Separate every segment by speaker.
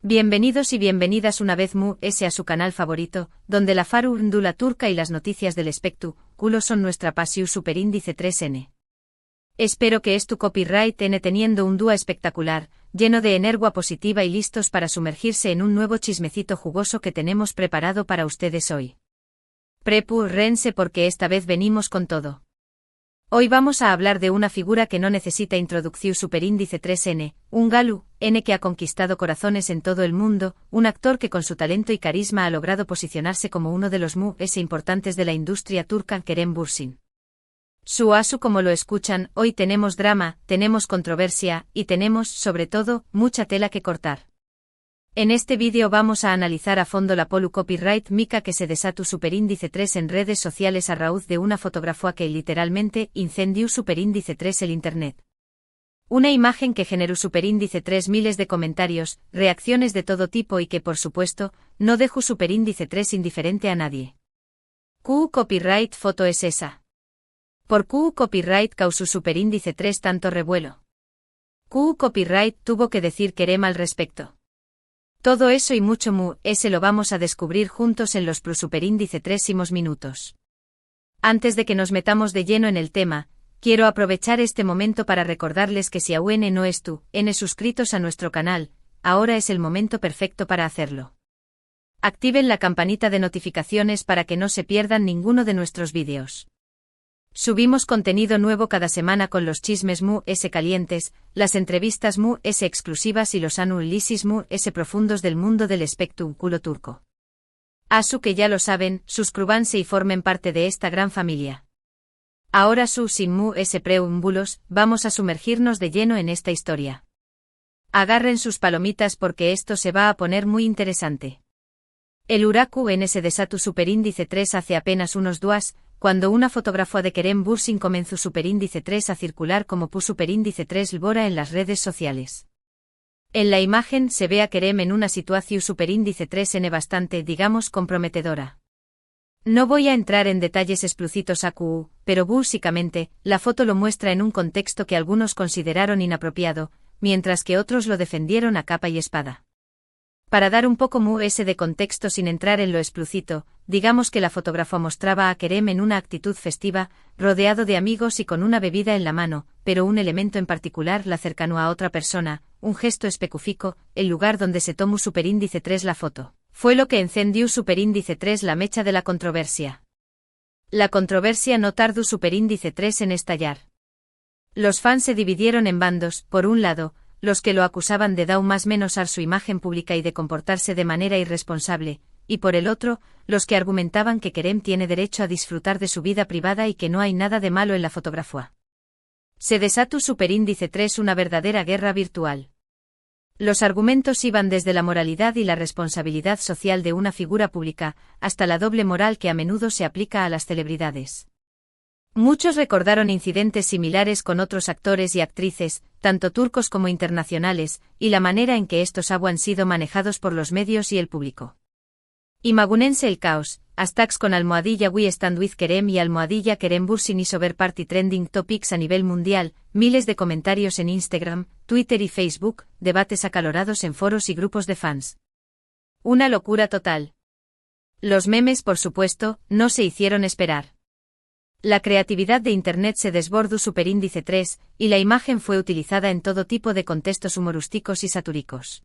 Speaker 1: Bienvenidos y bienvenidas una vez más a su canal favorito, donde la farándula turca y las noticias del espectáculo son nuestra pasión superíndice 3N. Espero que tu copyright N teniendo un dúo espectacular, lleno de energía positiva y listos para sumergirse en un nuevo chismecito jugoso que tenemos preparado para ustedes hoy. Prepárense porque esta vez venimos con todo. Hoy vamos a hablar de una figura que no necesita introducción superíndice 3N, un Galu N que ha conquistado corazones en todo el mundo, un actor que con su talento y carisma ha logrado posicionarse como uno de los más importantes de la industria turca, Kerem Bürsin. Su como lo escuchan, hoy tenemos drama, tenemos controversia, y tenemos, sobre todo, mucha tela que cortar. En este vídeo vamos a analizar a fondo la polu copyright mica que se desató superíndice 3 en redes sociales a raíz de una fotografía que literalmente incendió superíndice 3 el internet. Una imagen que generó superíndice 3 miles de comentarios, reacciones de todo tipo y que por supuesto, no dejó superíndice 3 indiferente a nadie. ¿Qué copyright foto es esa? ¿Por qué copyright causó superíndice 3 tanto revuelo? ¿Qué copyright tuvo que decir Kerem al respecto? Todo eso y mucho lo vamos a descubrir juntos en los superíndice 3 minutos. Antes de que nos metamos de lleno en el tema, quiero aprovechar este momento para recordarles que si aún no suscritos a nuestro canal, ahora es el momento perfecto para hacerlo. Activen la campanita de notificaciones para que no se pierdan ninguno de nuestros vídeos. Subimos contenido nuevo cada semana con los chismes calientes, las entrevistas exclusivas y los análisis profundos del mundo del espectáculo turco. Asu que ya lo saben, suscríbanse y formen parte de esta gran familia. Ahora sin preámbulos, vamos a sumergirnos de lleno en esta historia. Agarren sus palomitas porque esto se va a poner muy interesante. El huracán N se desató superíndice 3 hace apenas unos días, cuando una fotografía de Kerem Bürsin comenzó superíndice 3 a circular como superíndice 3 Lbora en las redes sociales. En la imagen se ve a Kerem en una situación superíndice 3N bastante, digamos, comprometedora. No voy a entrar en detalles explícitos pero básicamente, la foto lo muestra en un contexto que algunos consideraron inapropiado, mientras que otros lo defendieron a capa y espada. Para dar un poco de contexto sin entrar en lo explícito, digamos que la fotógrafa mostraba a Kerem en una actitud festiva, rodeado de amigos y con una bebida en la mano, pero un elemento en particular la cercanó a otra persona, un gesto específico, el lugar donde se tomó superíndice 3 la foto, fue lo que encendió superíndice 3 la mecha de la controversia. La controversia no tardó superíndice 3 en estallar. Los fans se dividieron en bandos, por un lado, los que lo acusaban de dar más menosar su imagen pública y de comportarse de manera irresponsable, y por el otro, los que argumentaban que Kerem tiene derecho a disfrutar de su vida privada y que no hay nada de malo en la fotografía. Se desató superíndice 3 una verdadera guerra virtual. Los argumentos iban desde la moralidad y la responsabilidad social de una figura pública, hasta la doble moral que a menudo se aplica a las celebridades. Muchos recordaron incidentes similares con otros actores y actrices, tanto turcos como internacionales, y la manera en que estos han sido manejados por los medios y el público. Imagínense el caos, hashtags con almohadilla We Stand With Kerem y almohadilla Kerem Bürsin y Sober Party Trending Topics a nivel mundial, miles de comentarios en Instagram, Twitter y Facebook, debates acalorados en foros y grupos de fans. Una locura total. Los memes, por supuesto, no se hicieron esperar. La creatividad de Internet se desbordó superíndice 3, y la imagen fue utilizada en todo tipo de contextos humorísticos y satíricos.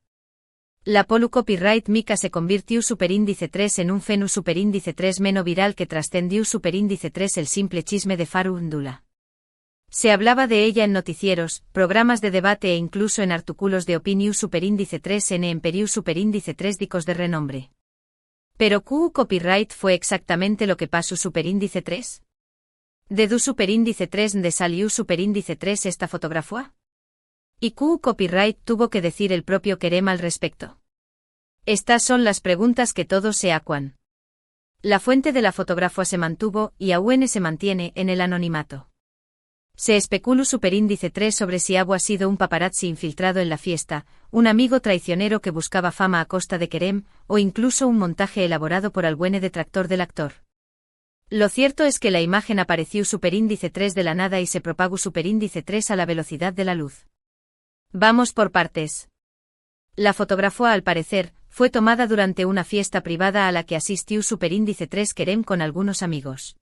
Speaker 1: La polu copyright mica se convirtió superíndice 3 en un fenómeno superíndice 3 menos viral que trascendió superíndice 3 el simple chisme de farándula. Se hablaba de ella en noticieros, programas de debate e incluso en artículos de opinión superíndice 3N en periódicos superíndice 3 dicos de renombre. ¿Pero qué copyright fue exactamente lo que pasó superíndice 3? ¿De du superíndice 3 de salió superíndice 3 esta fotografía? ¿Y qué copyright tuvo que decir el propio Kerem al respecto? Estas son las preguntas que todos se acuan. La fuente de la fotografía se mantuvo, y aún se mantiene, en el anonimato. Se especuló superíndice 3 sobre si ha sido un paparazzi infiltrado en la fiesta, un amigo traicionero que buscaba fama a costa de Kerem, o incluso un montaje elaborado por algún detractor del actor. Lo cierto es que la imagen apareció superíndice 3 de la nada y se propagó superíndice 3 a la velocidad de la luz. Vamos por partes. La fotografía, al parecer, fue tomada durante una fiesta privada a la que asistió Superíndice 3 Kerem con algunos amigos.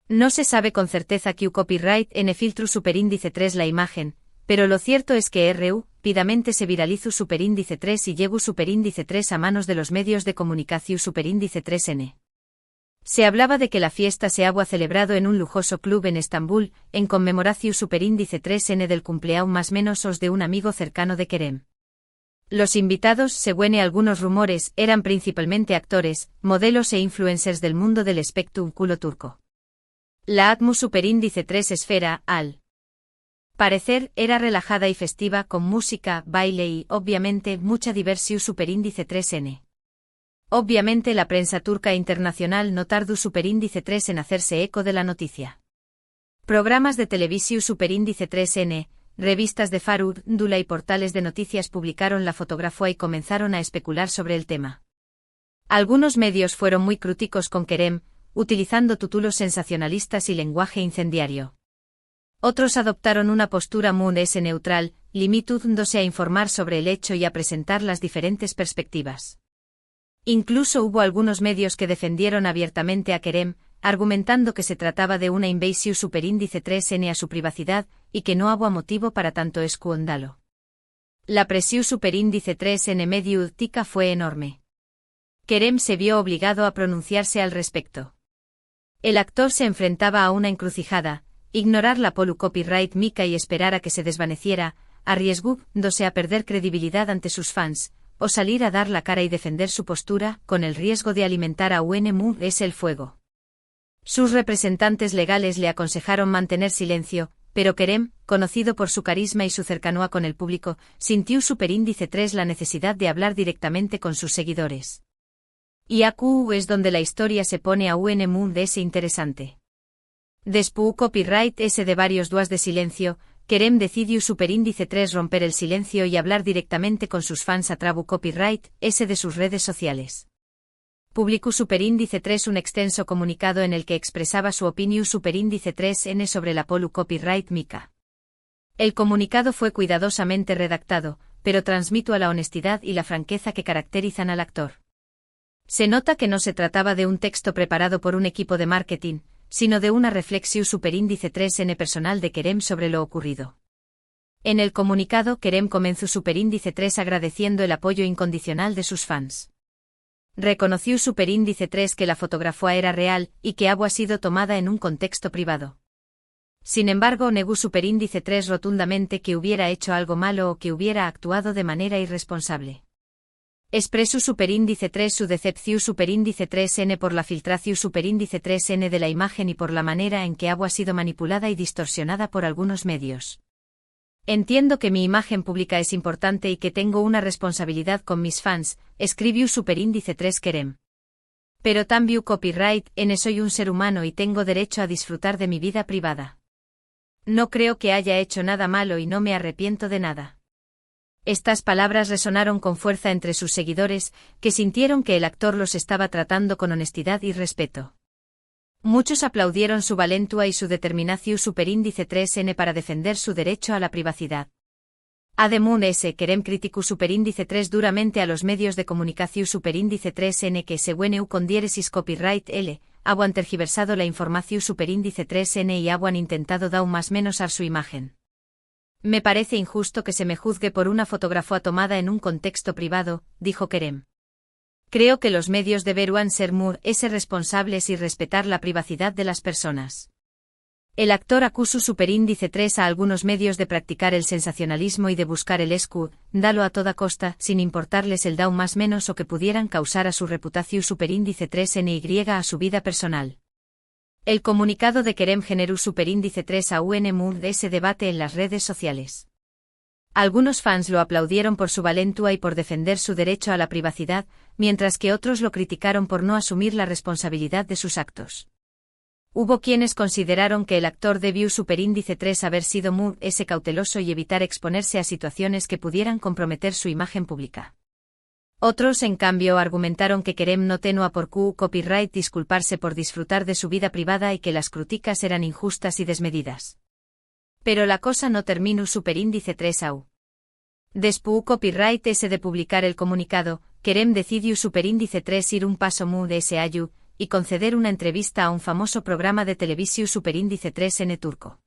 Speaker 1: No se sabe con certeza que copyright en filtro Superíndice 3 la imagen, pero lo cierto es que rápidamente se viralizó Superíndice 3 y llegó Superíndice 3 a manos de los medios de comunicación Superíndice 3N. Se hablaba de que la fiesta se había celebrado en un lujoso club en Estambul, en conmemoración Superíndice 3N del cumpleaños más menos de un amigo cercano de Kerem. Los invitados, según algunos rumores, eran principalmente actores, modelos e influencers del mundo del espectáculo turco. La atmósfera Superíndice 3 Esfera, al parecer, era relajada y festiva con música, baile y, obviamente, mucha diversión Superíndice 3N. Obviamente la prensa turca e internacional no tardó Superíndice 3 en hacerse eco de la noticia. Programas de televisión Superíndice 3N, revistas de farándula y portales de noticias publicaron la fotografía y comenzaron a especular sobre el tema. Algunos medios fueron muy críticos con Kerem, utilizando títulos sensacionalistas y lenguaje incendiario. Otros adoptaron una postura muy neutral, limitándose a informar sobre el hecho y a presentar las diferentes perspectivas. Incluso hubo algunos medios que defendieron abiertamente a Kerem, argumentando que se trataba de una invasión Superíndice 3N a su privacidad, y que no había motivo para tanto escándalo. La presión Superíndice 3N mediática fue enorme. Kerem se vio obligado a pronunciarse al respecto. El actor se enfrentaba a una encrucijada: ignorar la copyright mica y esperar a que se desvaneciera, arriesgándose a perder credibilidad ante sus fans, o salir a dar la cara y defender su postura, con el riesgo de alimentar a el fuego. Sus representantes legales le aconsejaron mantener silencio, pero Kerem, conocido por su carisma y su cercanía con el público, sintió Superíndice 3 la necesidad de hablar directamente con sus seguidores. Y aquí es donde la historia se pone interesante. Después copyright de varios días de silencio, Kerem decidió Superíndice 3 romper el silencio y hablar directamente con sus fans a través copyright de sus redes sociales. Publicó Superíndice 3 un extenso comunicado en el que expresaba su opinión Superíndice 3N sobre la copyright mica. El comunicado fue cuidadosamente redactado, pero transmito a la honestidad y la franqueza que caracterizan al actor. Se nota que no se trataba de un texto preparado por un equipo de marketing, sino de una reflexión Superíndice 3N personal de Kerem sobre lo ocurrido. En el comunicado, Kerem comenzó Superíndice 3 agradeciendo el apoyo incondicional de sus fans. Reconoció Superíndice 3 que la fotografía era real y que había sido tomada en un contexto privado. Sin embargo, negó Superíndice 3 rotundamente que hubiera hecho algo malo o que hubiera actuado de manera irresponsable. Expresó Superíndice 3 su decepción Superíndice 3N por la filtración Superíndice 3N de la imagen y por la manera en que había sido manipulada y distorsionada por algunos medios. Entiendo que mi imagen pública es importante y que tengo una responsabilidad con mis fans, escribió Superíndice 3 Kerem. Pero también copyright soy un ser humano y tengo derecho a disfrutar de mi vida privada. No creo que haya hecho nada malo y no me arrepiento de nada. Estas palabras resonaron con fuerza entre sus seguidores, que sintieron que el actor los estaba tratando con honestidad y respeto. Muchos aplaudieron su valentía y su determinación Superíndice 3N para defender su derecho a la privacidad. Además, Kerem criticó Superíndice 3 duramente a los medios de comunicación Superíndice 3N que según con diéresis copyright habían tergiversado la información Superíndice 3N y habían intentado dar más menos a su imagen. Me parece injusto que se me juzgue por una fotografía tomada en un contexto privado, dijo Kerem. Creo que los medios deberían ser responsables y respetar la privacidad de las personas. El actor acusó Superíndice 3 a algunos medios de practicar el sensacionalismo y de buscar el escándalo a toda costa, sin importarles el daño más menos o que pudieran causar a su reputación Superíndice 3N y a su vida personal. El comunicado de Kerem generó Superíndice 3 a ese debate en las redes sociales. Algunos fans lo aplaudieron por su valentía y por defender su derecho a la privacidad, mientras que otros lo criticaron por no asumir la responsabilidad de sus actos. Hubo quienes consideraron que el actor debió Superíndice 3 haber sido cauteloso y evitar exponerse a situaciones que pudieran comprometer su imagen pública. Otros, en cambio, argumentaron que Kerem no tenía por copyright disculparse por disfrutar de su vida privada y que las críticas eran injustas y desmedidas. Pero la cosa no terminó Superíndice 3 au. Después copyright S de publicar el comunicado, Kerem decidió superíndice 3 ir un paso mu de ese ayu, y conceder una entrevista a un famoso programa de televisión superíndice 3 n turco.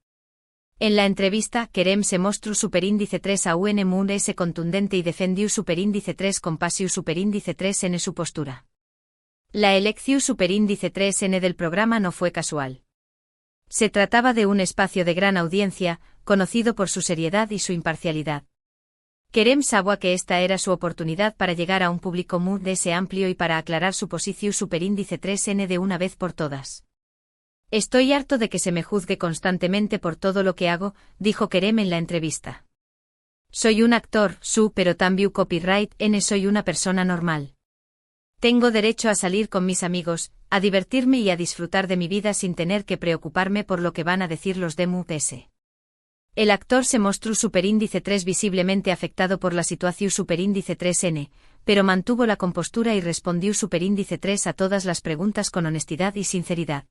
Speaker 1: En la entrevista, Kerem se mostró superíndice 3 a un mu S contundente y defendió superíndice 3 con pasiu superíndice 3 n su postura. La elección superíndice 3 n del programa no fue casual. Se trataba de un espacio de gran audiencia, conocido por su seriedad y su imparcialidad. Kerem sabía que esta era su oportunidad para llegar a un público mu de ese amplio y para aclarar su posición superíndice 3 n de una vez por todas. Estoy harto de que se me juzgue constantemente por todo lo que hago, dijo Kerem en la entrevista. Soy un actor, pero también copyright N soy una persona normal. Tengo derecho a salir con mis amigos, a divertirme y a disfrutar de mi vida sin tener que preocuparme por lo que van a decir los de MUS. El actor se mostró superíndice 3 visiblemente afectado por la situación superíndice 3N, pero mantuvo la compostura y respondió superíndice 3 a todas las preguntas con honestidad y sinceridad.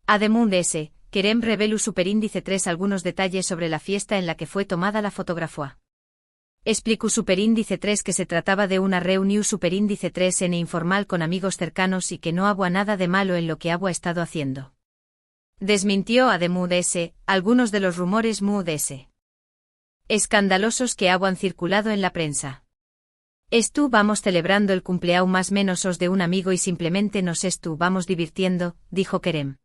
Speaker 1: Además, Kerem reveló superíndice 3 algunos detalles sobre la fiesta en la que fue tomada la fotografía. Explicó superíndice 3 que se trataba de una reunión superíndice 3N informal con amigos cercanos y que no había nada de malo en lo que había estado haciendo. Desmintió además algunos de los rumores MUS escandalosos que habían circulado en la prensa. Vamos celebrando el cumpleaños más menos os de un amigo y simplemente nos vamos divirtiendo, dijo Kerem.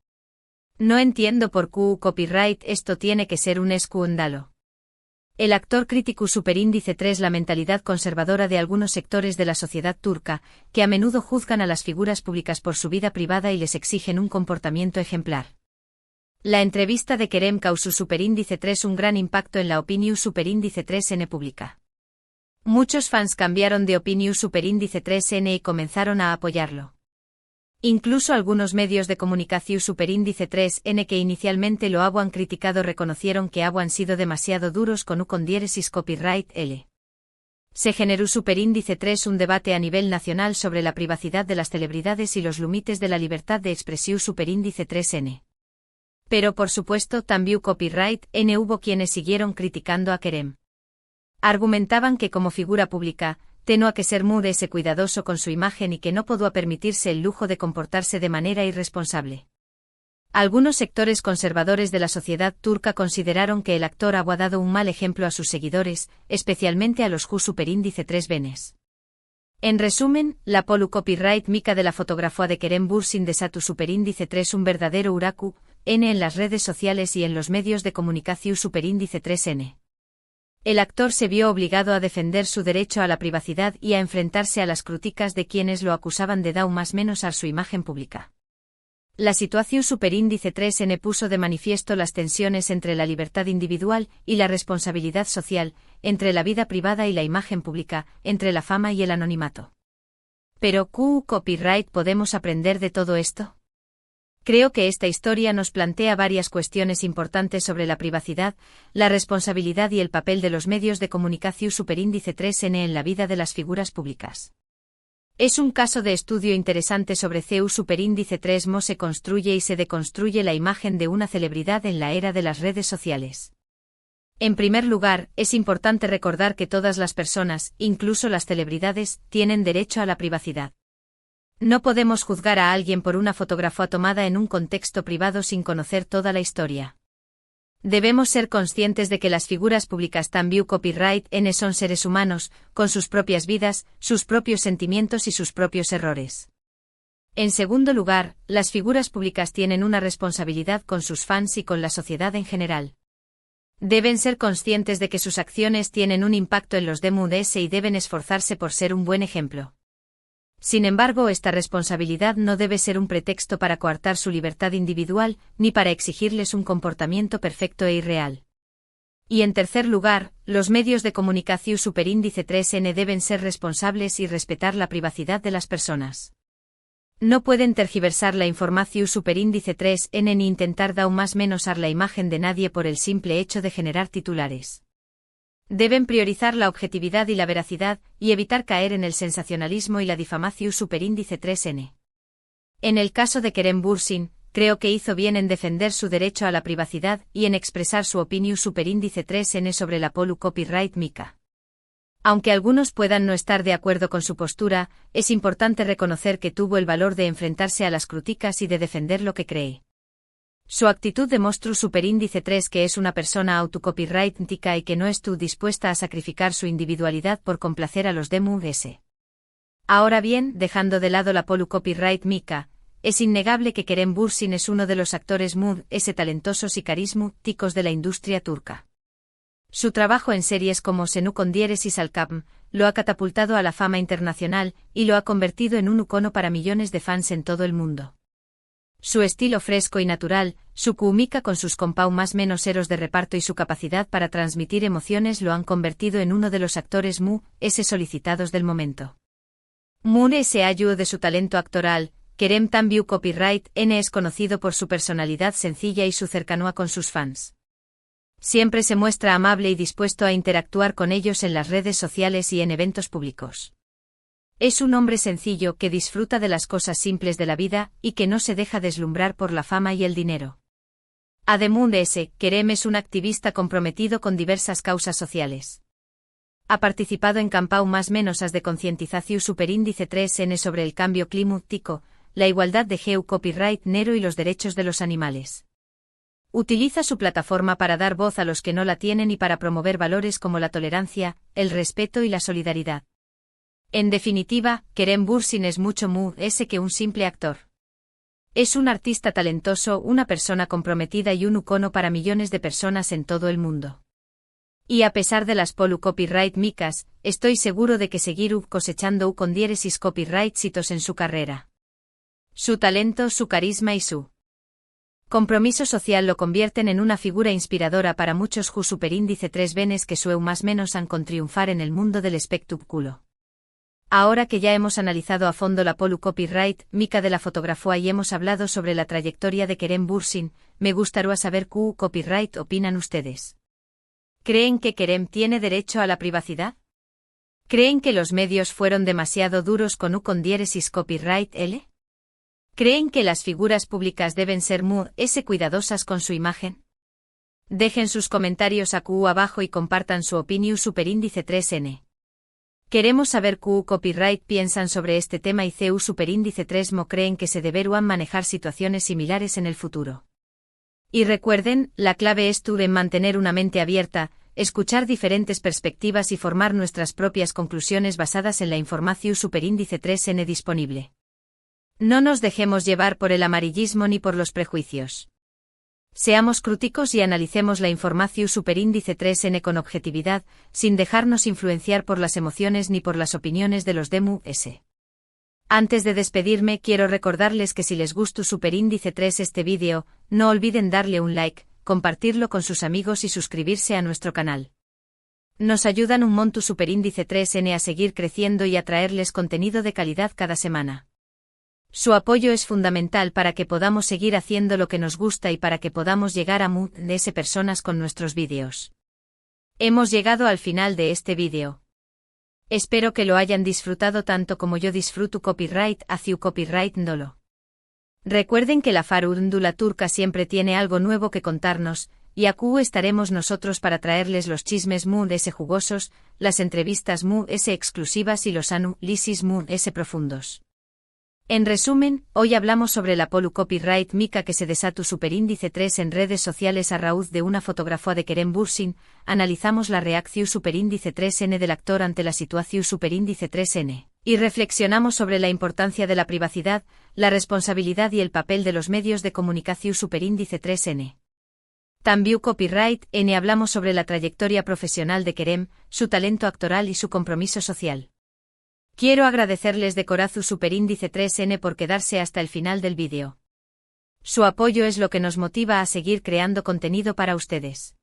Speaker 1: No entiendo por qué copyright esto tiene que ser un escándalo. El actor criticó superíndice 3 la mentalidad conservadora de algunos sectores de la sociedad turca, que a menudo juzgan a las figuras públicas por su vida privada y les exigen un comportamiento ejemplar. La entrevista de Kerem causó superíndice 3 un gran impacto en la opinión superíndice 3N pública. Muchos fans cambiaron de opinión superíndice 3N y comenzaron a apoyarlo. Incluso algunos medios de comunicación superíndice 3N que inicialmente lo habían criticado reconocieron que habían sido demasiado duros con con diéresis copyright L. Se generó superíndice 3 un debate a nivel nacional sobre la privacidad de las celebridades y los límites de la libertad de expresión superíndice 3N. Pero por supuesto también copyright N hubo quienes siguieron criticando a Kerem. Argumentaban que como figura pública, tenía que ser muy cuidadoso con su imagen y que no podía permitirse el lujo de comportarse de manera irresponsable. Algunos sectores conservadores de la sociedad turca consideraron que el actor había dado un mal ejemplo a sus seguidores, especialmente a los superíndice 3 benes. En resumen, la polu copyright mica de la fotografía de Kerem Bürsin desató superíndice 3 un verdadero huracu N en las redes sociales y en los medios de comunicación superíndice 3N. El actor se vio obligado a defender su derecho a la privacidad y a enfrentarse a las críticas de quienes lo acusaban de dar más menos a su imagen pública. La situación superíndice 3N puso de manifiesto las tensiones entre la libertad individual y la responsabilidad social, entre la vida privada y la imagen pública, entre la fama y el anonimato. Pero, ¿qué copyright podemos aprender de todo esto? Creo que esta historia nos plantea varias cuestiones importantes sobre la privacidad, la responsabilidad y el papel de los medios de comunicación superíndice 3N en la vida de las figuras públicas. Es un caso de estudio interesante sobre cómo superíndice 3 se construye y se deconstruye la imagen de una celebridad en la era de las redes sociales. En primer lugar, es importante recordar que todas las personas, incluso las celebridades, tienen derecho a la privacidad. No podemos juzgar a alguien por una fotografía tomada en un contexto privado sin conocer toda la historia. Debemos ser conscientes de que las figuras públicas también copyright N son seres humanos, con sus propias vidas, sus propios sentimientos y sus propios errores. En segundo lugar, las figuras públicas tienen una responsabilidad con sus fans y con la sociedad en general. Deben ser conscientes de que sus acciones tienen un impacto en los demás y deben esforzarse por ser un buen ejemplo. Sin embargo, esta responsabilidad no debe ser un pretexto para coartar su libertad individual, ni para exigirles un comportamiento perfecto e irreal. Y en tercer lugar, los medios de comunicación superíndice 3N deben ser responsables y respetar la privacidad de las personas. No pueden tergiversar la información superíndice 3N ni intentar dar más menos a la imagen de nadie por el simple hecho de generar titulares. Deben priorizar la objetividad y la veracidad, y evitar caer en el sensacionalismo y la difamación superíndice 3N. En el caso de Kerem Bürsin, creo que hizo bien en defender su derecho a la privacidad y en expresar su opinión superíndice 3N sobre la polu copyright mica. Aunque algunos puedan no estar de acuerdo con su postura, es importante reconocer que tuvo el valor de enfrentarse a las críticas y de defender lo que cree. Su actitud demostró superíndice 3 que es una persona autocopyrightica y que no estuvo dispuesta a sacrificar su individualidad por complacer a los DMUS. Ahora bien, dejando de lado la copyright mica, es innegable que Kerem Bürsin es uno de los actores MUS talentosos y carismáticos de la industria turca. Su trabajo en series como Senu Condieres y Salkam lo ha catapultado a la fama internacional y lo ha convertido en un icono para millones de fans en todo el mundo. Su estilo fresco y natural, su cómica con sus más menos eros de reparto y su capacidad para transmitir emociones lo han convertido en uno de los actores MUS solicitados del momento. MUS ayuda de su talento actoral. Kerem también Copyright N es conocido por su personalidad sencilla y su cercanía con sus fans. Siempre se muestra amable y dispuesto a interactuar con ellos en las redes sociales y en eventos públicos. Es un hombre sencillo que disfruta de las cosas simples de la vida y que no se deja deslumbrar por la fama y el dinero. Además de eso, Kerem es un activista comprometido con diversas causas sociales. Ha participado en campañas menosas de concientización superíndice 3N sobre el cambio climático, la igualdad de género, copyright negro y los derechos de los animales. Utiliza su plataforma para dar voz a los que no la tienen y para promover valores como la tolerancia, el respeto y la solidaridad. En definitiva, Kerem Bürsin es mucho más que un simple actor. Es un artista talentoso, una persona comprometida y un icono para millones de personas en todo el mundo. Y a pesar de las copyright micas, estoy seguro de que seguirá cosechando con diéresis copyright hitos en su carrera. Su talento, su carisma y su compromiso social lo convierten en una figura inspiradora para muchos superíndice 3 venes que más menos han con triunfar en el mundo del espectáculo. Ahora que ya hemos analizado a fondo la copyright mica de la fotografía y hemos hablado sobre la trayectoria de Kerem Bürsin, me gustaría saber qué copyright opinan ustedes. ¿Creen que Kerem tiene derecho a la privacidad? ¿Creen que los medios fueron demasiado duros con diéresis copyright L? ¿Creen que las figuras públicas deben ser cuidadosas con su imagen? Dejen sus comentarios abajo y compartan su opinión superíndice 3N. Queremos saber qué copyright piensan sobre este tema y superíndice 3 creen que se deberán manejar situaciones similares en el futuro. Y recuerden, la clave es en mantener una mente abierta, escuchar diferentes perspectivas y formar nuestras propias conclusiones basadas en la información superíndice 3N disponible. No nos dejemos llevar por el amarillismo ni por los prejuicios. Seamos críticos y analicemos la información superíndice 3N con objetividad, sin dejarnos influenciar por las emociones ni por las opiniones de los DMUS. Antes de despedirme, quiero recordarles que si les gustó superíndice 3 este vídeo, no olviden darle un like, compartirlo con sus amigos y suscribirse a nuestro canal. Nos ayudan un montón superíndice 3N a seguir creciendo y a traerles contenido de calidad cada semana. Su apoyo es fundamental para que podamos seguir haciendo lo que nos gusta y para que podamos llegar a millones de personas con nuestros vídeos. Hemos llegado al final de este vídeo. Espero que lo hayan disfrutado tanto como yo disfruto copyright hacia copyright dolo. Recuerden que la farándula turca siempre tiene algo nuevo que contarnos, y aquí estaremos nosotros para traerles los chismes MUS jugosos, las entrevistas MUS exclusivas y los análisis MUS profundos. En resumen, hoy hablamos sobre la copyright mica que se desató superíndice 3 en redes sociales a raíz de una fotografía de Kerem Bürsin, analizamos la reacción superíndice 3N del actor ante la situación superíndice 3N, y reflexionamos sobre la importancia de la privacidad, la responsabilidad y el papel de los medios de comunicación superíndice 3N. También copyright N hablamos sobre la trayectoria profesional de Kerem, su talento actoral y su compromiso social. Quiero agradecerles de corazón superíndice 3N por quedarse hasta el final del vídeo. Su apoyo es lo que nos motiva a seguir creando contenido para ustedes.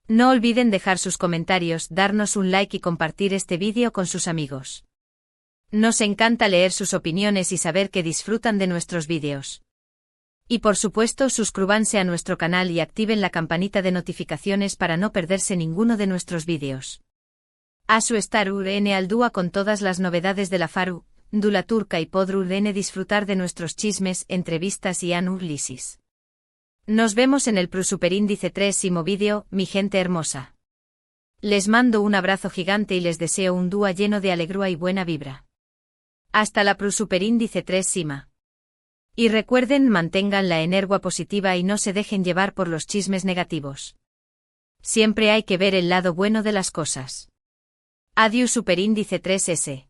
Speaker 1: No olviden dejar sus comentarios, darnos un like y compartir este vídeo con sus amigos. Nos encanta leer sus opiniones y saber que disfrutan de nuestros vídeos. Y por supuesto suscríbanse a nuestro canal y activen la campanita de notificaciones para no perderse ninguno de nuestros vídeos. A su estar N al dúa con todas las novedades de la farándula turca y podrán disfrutar de nuestros chismes, entrevistas y análisis. Nos vemos en el superíndice 3 vídeo, mi gente hermosa. Les mando un abrazo gigante y les deseo un día lleno de alegría y buena vibra. Hasta la superíndice 3 Sima. Y recuerden, mantengan la energía positiva y no se dejen llevar por los chismes negativos. Siempre hay que ver el lado bueno de las cosas. Adiós superíndice 3S.